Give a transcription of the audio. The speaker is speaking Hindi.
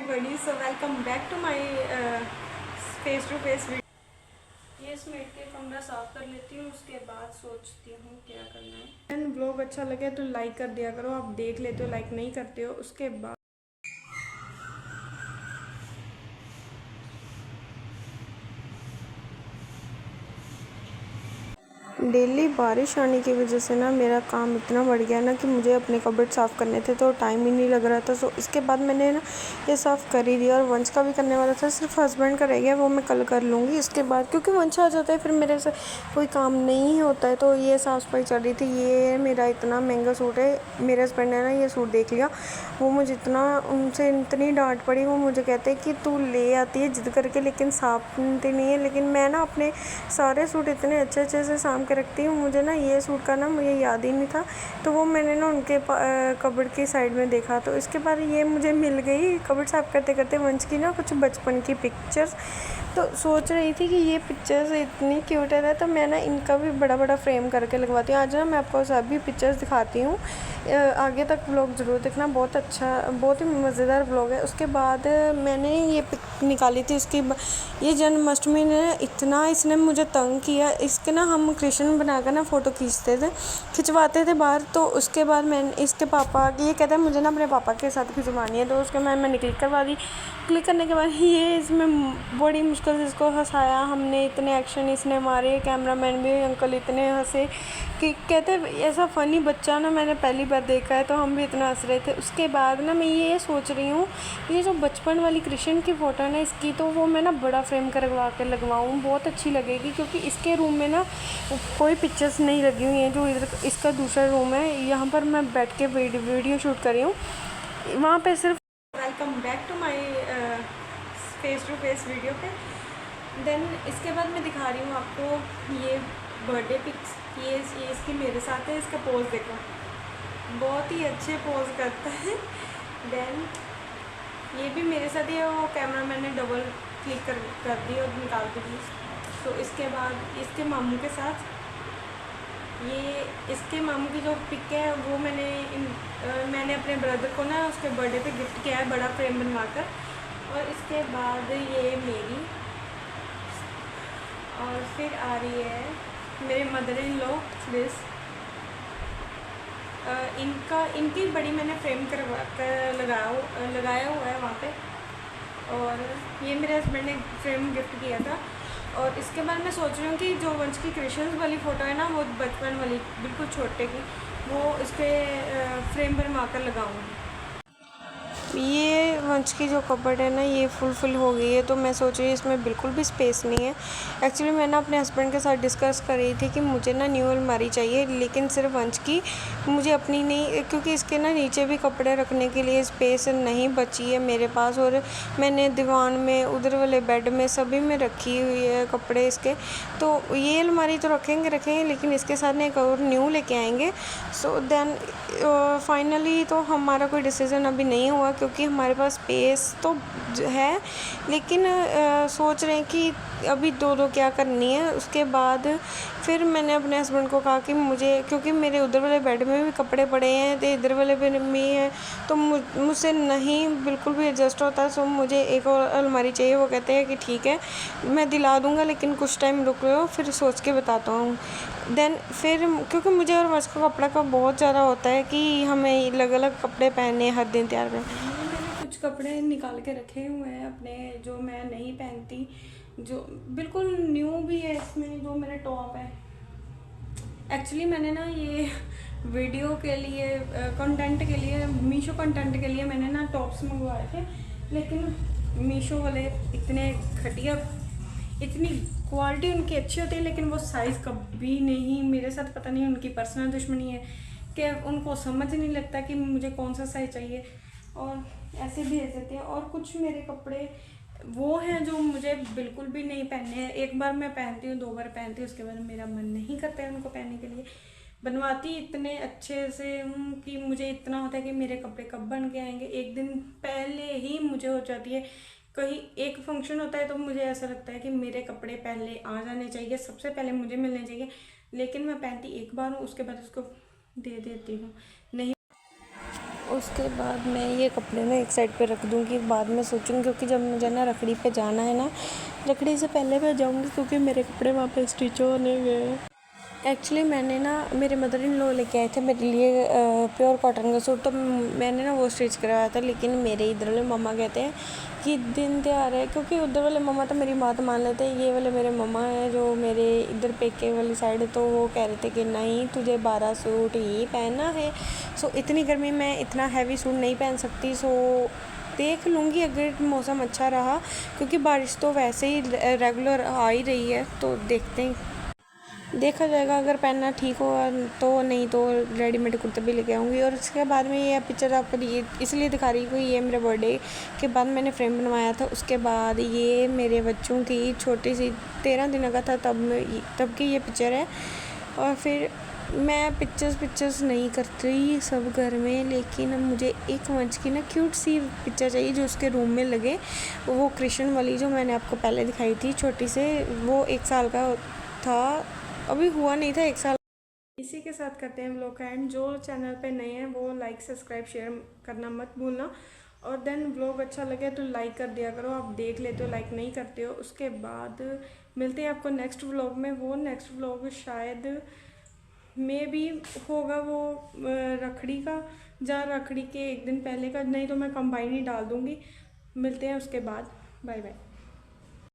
everybody, so welcome back to my face to face video। ये समेट के कमरा साफ कर लेती हूँ, उसके बाद सोचती हूँ क्या करना है। एंड ब्लॉग अच्छा लगे तो लाइक कर दिया करो, आप देख लेते हो लाइक नहीं करते हो। उसके बाद डेली बारिश आने की वजह से ना मेरा काम इतना बढ़ गया ना कि मुझे अपने कबर्ड साफ़ करने थे तो टाइम ही नहीं लग रहा था। सो इसके बाद मैंने ना ये साफ़ कर ही दिया और वंश का भी करने वाला था, सिर्फ हस्बैंड का रह गया, वो मैं कल कर लूँगी। इसके बाद क्योंकि वंश आ जाता है फिर मेरे से कोई काम नहीं होता है, तो ये साफ़ सफाई चल रही थी। ये मेरा इतना महंगा सूट है, मेरे हस्बैंड ने ना ये सूट देख लिया, वो मुझे उनसे इतनी डांट पड़ी। वो मुझे कहते हैं कि तू ले आती है जिद करके लेकिन साफ़ती नहीं है। लेकिन मैं ना अपने सारे सूट इतने अच्छे अच्छे से साम के रखती हूँ। मुझे ना ये सूट का ना मुझे याद ही नहीं था, तो वो मैंने ना उनके कबर्ड की साइड में देखा, तो इसके बाद ये मुझे मिल गई। कबर्ड साफ़ करते करते वंश की ना कुछ बचपन की पिक्चर्स, तो सोच रही थी कि ये पिक्चर्स इतनी क्यूट है ना, तो मैं ना इनका भी बड़ा बड़ा फ्रेम करके लगवाती हूँ। आज ना मैं आपको सभी पिक्चर्स दिखाती हूँ, आगे तक व्लॉग ज़रूर देखना, बहुत अच्छा, बहुत ही मज़ेदार व्लॉग है। उसके बाद मैंने ये पिक निकाली थी इसकी, ये जन्माष्टमी ने इतना इसने मुझे तंग किया। इसके ना हम कृष्ण बनाकर ना फ़ोटो खिंचवाते थे बाहर, तो उसके बाद मैंने इसके पापा, ये कहता है मुझे ना अपने पापा के साथ खिंचवानी है, तो उसके मैंने क्लिक करवा दी। क्लिक करने के बाद ये इसमें बड़ी मुश्किल से इसको हंसाया हमने, इतने एक्शन इसने मारे, कैमरामैन भी अंकल इतने हंसे कि कहते ऐसा फ़नी बच्चा ना मैंने पहली बार देखा है, तो हम भी इतना हंस रहे थे। उसके बाद ना मैं ये सोच रही हूँ ये जो बचपन वाली कृष्ण की फ़ोटो है ना इसकी, तो वो मैं ना बड़ा फ्रेम करवा के लगवाऊँ, बहुत अच्छी लगेगी। क्योंकि इसके रूम में ना कोई पिक्चर्स नहीं लगी हुई हैं, जो इधर इसका दूसरा रूम है, यहाँ पर मैं बैठ के वीडियो शूट कर रही हूँ, वहाँ पे सिर्फ welcome back to my face to face video पे। देन इसके बाद मैं दिखा रही हूँ आपको ये बर्थडे पिक्स। ये इसकी मेरे साथ है, इसका पोज देखो, बहुत ही अच्छे पोज करता है। देन ये भी मेरे साथ ही है, वो कैमरामैन ने डबल क्लिक कर दी और निकाल दी। तो इसके बाद इसके मामू के साथ, ये इसके मामू की जो पिक है वो मैंने अपने ब्रदर को ना उसके बर्थडे पे गिफ्ट किया है, बड़ा फ्रेम बनवा कर। और इसके बाद ये मेरी, और फिर आ रही है मेरे मदर इन लॉ दिस, इनकी बड़ी मैंने फ्रेम करवा कर लगाया हुआ है वहाँ पे। और ये मेरे हस्बैंड ने फ्रेम गिफ्ट किया था। और इसके बाद मैं सोच रही हूँ कि जो वंश की कृष्ण वाली फ़ोटो है ना, वो बचपन वाली बिल्कुल छोटे की, वो इस पर फ्रेम बनवा कर लगाऊँगी। ये वंश की जो कबर्ड है ना ये फुल हो गई है, तो मैं सोच रही हूँ इसमें बिल्कुल भी स्पेस नहीं है। एक्चुअली मैं ना अपने हस्बैंड के साथ डिस्कस कर रही थी कि मुझे ना न्यू अलमारी चाहिए, लेकिन सिर्फ वंश की, मुझे अपनी नहीं, क्योंकि इसके ना नीचे भी कपड़े रखने के लिए स्पेस नहीं बची है मेरे पास। और मैंने दीवान में, उधर वाले बेड में, सभी में रखी हुई है कपड़े इसके, तो ये अलमारी तो रखेंगे लेकिन इसके साथ एक और न्यू लेके आएंगे। सो देन फाइनली तो हमारा कोई डिसीज़न अभी नहीं हुआ, क्योंकि हमारे पास स्पेस तो है, लेकिन सोच रहे हैं कि अभी दो क्या करनी है। उसके बाद फिर मैंने अपने हस्बैंड को कहा कि मुझे, क्योंकि मेरे उधर वाले बेड में भी कपड़े पड़े हैं तो इधर वाले बेड में है, तो मुझसे नहीं बिल्कुल भी एडजस्ट होता, सो मुझे एक और अलमारी चाहिए। वो कहते हैं कि ठीक है मैं दिला दूँगा, लेकिन कुछ टाइम रुक लो, फिर सोच के बताता हूँ। देन फिर क्योंकि मुझे और वर्ष का कपड़ा का बहुत ज़्यादा होता है कि हमें अलग अलग कपड़े पहने हर दिन तैयार में। मैंने कुछ कपड़े निकाल के रखे हुए हैं अपने, जो मैं नहीं पहनती, जो बिल्कुल न्यू भी है इसमें, जो मेरे टॉप है। एक्चुअली मैंने ना ये वीडियो के लिए, कंटेंट के लिए, मीशो कंटेंट के लिए मैंने ना टॉप्स मंगवाए थे, लेकिन मीशो वाले इतने घटिया, इतनी क्वालिटी उनकी अच्छी होती है लेकिन वो साइज़ कभी नहीं, मेरे साथ पता नहीं उनकी पर्सनल दुश्मनी है कि उनको समझ नहीं लगता कि मुझे कौन सा साइज़ चाहिए, और ऐसे भेज देते हैं। और कुछ मेरे कपड़े वो हैं जो मुझे बिल्कुल भी नहीं पहनने हैं, एक बार मैं पहनती हूँ, 2 बार पहनती हूँ, उसके बाद मेरा मन नहीं करता है उनको पहनने के लिए। बनवाती इतने अच्छे से हूँ कि मुझे इतना होता है कि मेरे कपड़े कब बन के आएंगे, एक दिन पहले ही मुझे हो जाती है। कहीं एक फंक्शन होता है तो मुझे ऐसा लगता है कि मेरे कपड़े पहले आ जाने चाहिए, सबसे पहले मुझे मिलने चाहिए, लेकिन मैं पहनती एक बार हूँ, उसके बाद उसको दे देती हूँ। नहीं उसके बाद मैं ये कपड़े ना एक साइड पे रख दूँगी, बाद में सोचूँगी, क्योंकि जब मुझे ना रखड़ी पे जाना है ना, रखड़ी से पहले मैं जाऊँगी क्योंकि मेरे कपड़े वहाँ पे स्टिच होने गए हैं। एक्चुअली मैंने ना, मेरे मदर इन लॉ लेके आए थे मेरे लिए प्योर कॉटन का सूट, तो मैंने ना वो स्टिच करवाया था। लेकिन मेरे इधर वाले मम्मा कहते हैं कि दिन त्योहार है, क्योंकि उधर वाले मम्मा तो मेरी बात मान लेते हैं। ये वाले मेरे मम्मा हैं जो मेरे इधर पेके वाली साइड, तो वो कह रहे थे कि नहीं, तुझे 12 सूट ही पहनना है। सो इतनी गर्मी में इतना हैवी सूट नहीं पहन सकती। सो देख लूँगी अगर मौसम अच्छा रहा, क्योंकि बारिश तो वैसे ही रेगुलर आ ही रही है, तो देखते हैं, देखा जाएगा। अगर पहनना ठीक हुआ तो, नहीं तो रेडीमेड कुर्ता भी लेके आऊँगी। और उसके बाद में ये पिक्चर आपको ये इसलिए दिखा रही हूँ, ये मेरे बर्थडे के बाद मैंने फ्रेम बनवाया था। उसके बाद ये मेरे बच्चों की छोटी सी 13 दिनों का था तब की ये पिक्चर है। और फिर मैं पिक्चर्स नहीं करती सब घर में, लेकिन मुझे एक वंश की ना क्यूट सी पिक्चर चाहिए जो उसके रूम में लगे। वो कृष्ण वाली जो मैंने आपको पहले दिखाई थी छोटी से, वो 1 साल का था, अभी हुआ नहीं था 1 साल। इसी के साथ करते हैं व्लॉग का एंड। जो चैनल पे नए हैं वो लाइक सब्सक्राइब शेयर करना मत भूलना। और देन व्लॉग अच्छा लगे तो लाइक कर दिया करो। आप देख लेते हो, लाइक नहीं करते हो। उसके बाद मिलते हैं आपको नेक्स्ट व्लॉग में। वो नेक्स्ट व्लॉग शायद मे भी होगा वो रखड़ी का, या रखड़ी के 1 दिन पहले का, नहीं तो मैं कंबाइन ही डाल दूँगी। मिलते हैं उसके बाद। Bye bye.